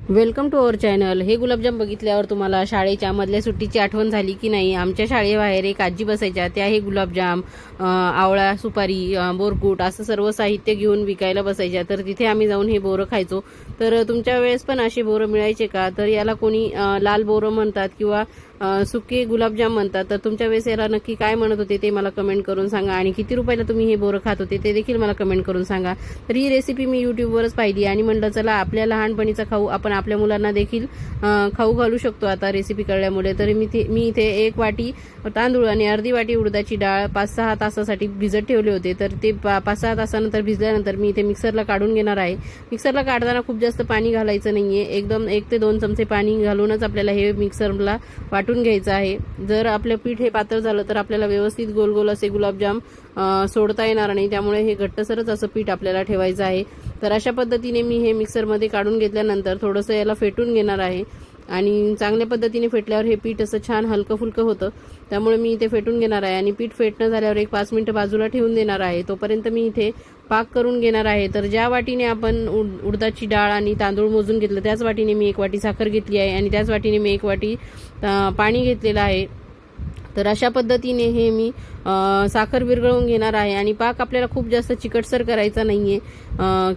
Welcome to our channel. हे गुलाबजाम बघितल्यावर तुम्हाला शाळेच्या मधल्या सुट्टीची आठवण झाली की नाही? आमच्या शाळेबाहेर एक आजी बसायच्या, त्या हे गुलाबजाम, आवळा, सुपारी, बोरकूट असं सर्व साहित्य घेऊन विकायला बसायच्या। तर तिथे आम्ही जाऊन हे बोरं खायचो। तर तुमच्या वेळेस पण असे बोरं मिळायचे का? तर याला कोणी लाल बोरं म्हणतात किंवा सुके गुलाबजाम म्हणतात। तर तुमच्या वेळेस याला नक्की काय म्हणत होते ते मला कमेंट करून सांगा, आणि किती रुपयाला तुम्ही हे बोरं खात होते ते देखील मला कमेंट करून सांगा। तर ही रेसिपी मी युट्यूबवरच पाहिली आणि म्हणलं चला आपल्या लहानपणीचा खाऊ आपण आपल्या मुलांना देखील खाऊ घालू शकतो आता रेसिपी कळल्यामुळे। तर मी इथे 1 वाटी तांदूळ आणि अर्धी वाटी उडदाची डाळ 5-6 तासासाठी भिजत ठेवले होते। तर ते 5-6 तासानंतर भिजल्यानंतर मी इथे मिक्सरला काढून घेणार आहे। मिक्सरला काढताना खूप जास्त पाणी घालायचं नाहीये, एकदम 1 ते 2 चमचे पाणी घालूनच आपल्याला हे मिक्सरला वाटून घ्यायचं आहे। जर आपलं पीठ हे पातळ झालं तर आपल्याला व्यवस्थित गोल गोल असे गुलाबजाम सोडता येणार नाही, त्यामुळे हे घट्टसरच असं पीठ आपल्याला ठेवायचं आहे। तर अशा पद्धतीने मी हे मिक्सरमध्ये काढून घेतल्यानंतर थोडंसं याला फेटून घेणार आहे, आणि चांगल्या पद्धतीने फेटल्यावर हे पीठ असं छान हलकं फुलकं होतं, त्यामुळे मी इथे फेटून घेणार आहे। आणि पीठ फेटणं झाल्यावर एक 5 मिनिटं बाजूला ठेवून देणार आहे। तोपर्यंत मी इथे पाक करून घेणार आहे। तर ज्या वाटीने आपण उडदाची डाळ आणि तांदूळ मोजून घेतलं त्याच वाटीने मी 1 वाटी साखर घेतली आहे, आणि त्याच वाटीने मी 1 वाटी पाणी घेतलेलं आहे। तर अशा पद्धतीने हे मी साखर विरघळवून घेणार आहे। आणि पाक आपल्याला खूप जास्त चिकटसर करायचा नाहीये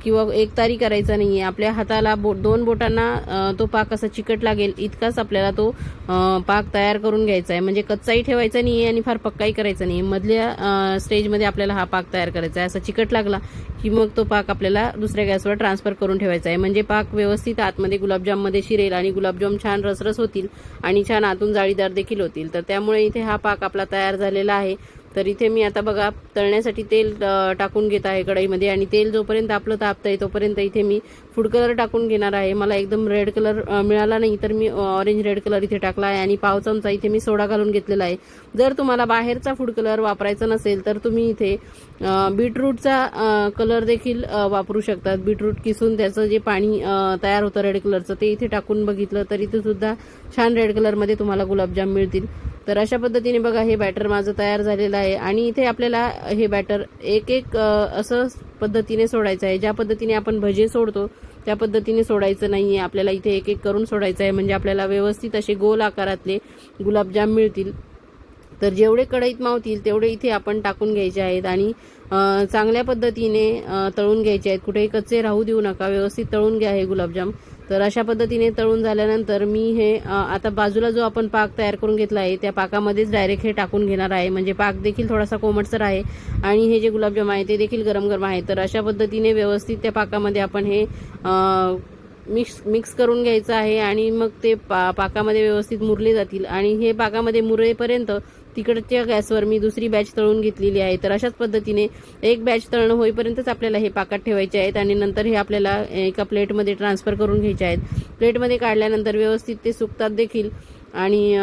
किंवा एकतारी करायचा नाहीये। आपल्या हाताला 2 बोटांना तो पाक असा चिकट लागेल इतकाच आपल्याला तो पाक तयार करून घ्यायचा आहे। म्हणजे कच्चाही ठेवायचा नाहीये आणि फार पक्काही करायचा नाहीये, मधल्या स्टेजमध्ये आपल्याला हा पाक तयार करायचा आहे। असा चिकट लागला की मग तो पाक आपल्याला दुसऱ्या गॅसवर ट्रान्सफर करून ठेवायचा आहे, म्हणजे पाक व्यवस्थित आतमध्ये गुलाबजाम मध्ये शिरेल आणि गुलाबजाम छान रसरस होतील आणि छान आतून जाळीदार देखील होतील। तर त्यामुळे इथे हा पाक आपला तयार झालेला आहे। तर इथे मी आता बघा तळण्यासाठी तेल टाकून घेत आहे कढईमध्ये, आणि तेल जोपर्यंत आपलं तापतंय तोपर्यंत इथे मी फूड कलर टाकून घेणार आहे। मला एकदम रेड कलर मिळाला नाही तर मी ऑरेंज रेड कलर इथे टाकला आहे, आणि पाव चमचा इथे मी सोडा घालून घेतलेला आहे। जर तुम्हाला बाहेरचा फूड कलर वापरायचा नसेल तर तुम्ही इथे बीटरूटचा कलर देखील वापरू शकतात। बीटरूट किसून त्याचं जे पाणी तयार होतं रेड कलरचं ते इथे टाकून बघितलं तर इथे सुद्धा छान रेड कलरमध्ये तुम्हाला गुलाबजाम मिळतील। तर अशा पद्धतीने बघा हे बॅटर माझं तयार झालेलं आहे, आणि इथे आपल्याला हे बॅटर एक असं पद्धतीने सोडायचं आहे। ज्या पद्धतीने आपण भजे सोडतो त्या पद्धतीने सोडायचं नाहीये, आपल्याला इथे एक करून सोडायचं आहे, म्हणजे आपल्याला व्यवस्थित असे गोल आकारातले गुलाबजाम मिळतील। तर जेवढे कढईत मावतील तेवढे इथे आपण टाकून घ्यायचे आहेत, आणि चांगल्या पद्धतीने तळून घ्यायचे आहेत। कुठेही कच्चे राहू देऊ नका, व्यवस्थित तळून घ्या हे गुलाबजाम। तर अशा पद्धतीने तळून झाल्यानंतर मी हे आता बाजूला जो आपण पाक तयार करून घेतला आहे त्या पाकामध्येच डायरेक्ट हे टाकून घेणार आहे, म्हणजे पाक देखील थोडासा कोमटसर आहे आणि हे जे गुलाबजाम आहे ते देखील गरम गरम आहे। तर अशा पद्धतीने व्यवस्थित त्या पाकामध्ये आपण हे मिक्स करून घ्यायचं आहे, आणि मग ते पाकामध्ये व्यवस्थित मुरले जातील। आणि हे पाकामध्ये मुरेपर्यंत तिकडच्या गॅसवर मी दुसरी बॅच तळून घेतलेली आहे। तर अशाच पद्धतीने एक बॅच तळणं होईपर्यंतच आपल्याला हे पाकात ठेवायचे आहेत, आणि नंतर हे आपल्याला एका प्लेटमध्ये ट्रान्सफर करून घ्यायचे आहेत। प्लेटमध्ये काढल्यानंतर व्यवस्थित ते सुकतात देखील आणि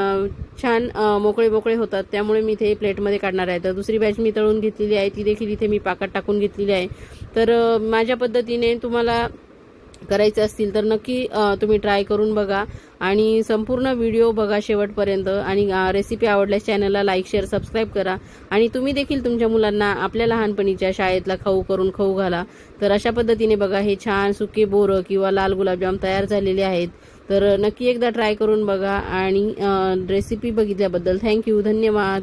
छान मोकळे मोकळे होतात, त्यामुळे मी इथे प्लेटमध्ये काढणार आहे। तर दुसरी बॅच मी तळून घेतलेली आहे ती देखील इथे मी पाकात टाकून घेतलेली आहे। तर माझ्या पद्धतीने तुम्हाला करायचे असतील तर नक्की तुम्ही ट्राय करून बघा, आणि संपूर्ण व्हिडिओ बघा शेवटपर्यंत। आणि रेसिपी आवडल्यास चॅनलला लाईक, शेअर, सबस्क्राईब करा, आणि तुम्ही देखील तुमच्या मुलांना आपल्या लहानपणीच्या शाळेतला खाऊ करून खाऊ घाला। तर अशा पद्धतीने बघा हे छान सुके बोरं किंवा लाल गुलाबजाम तयार झालेले आहेत। तर नक्की एकदा ट्राय करून बघा, आणि रेसिपी बघितल्याबद्दल थँक्यू, धन्यवाद।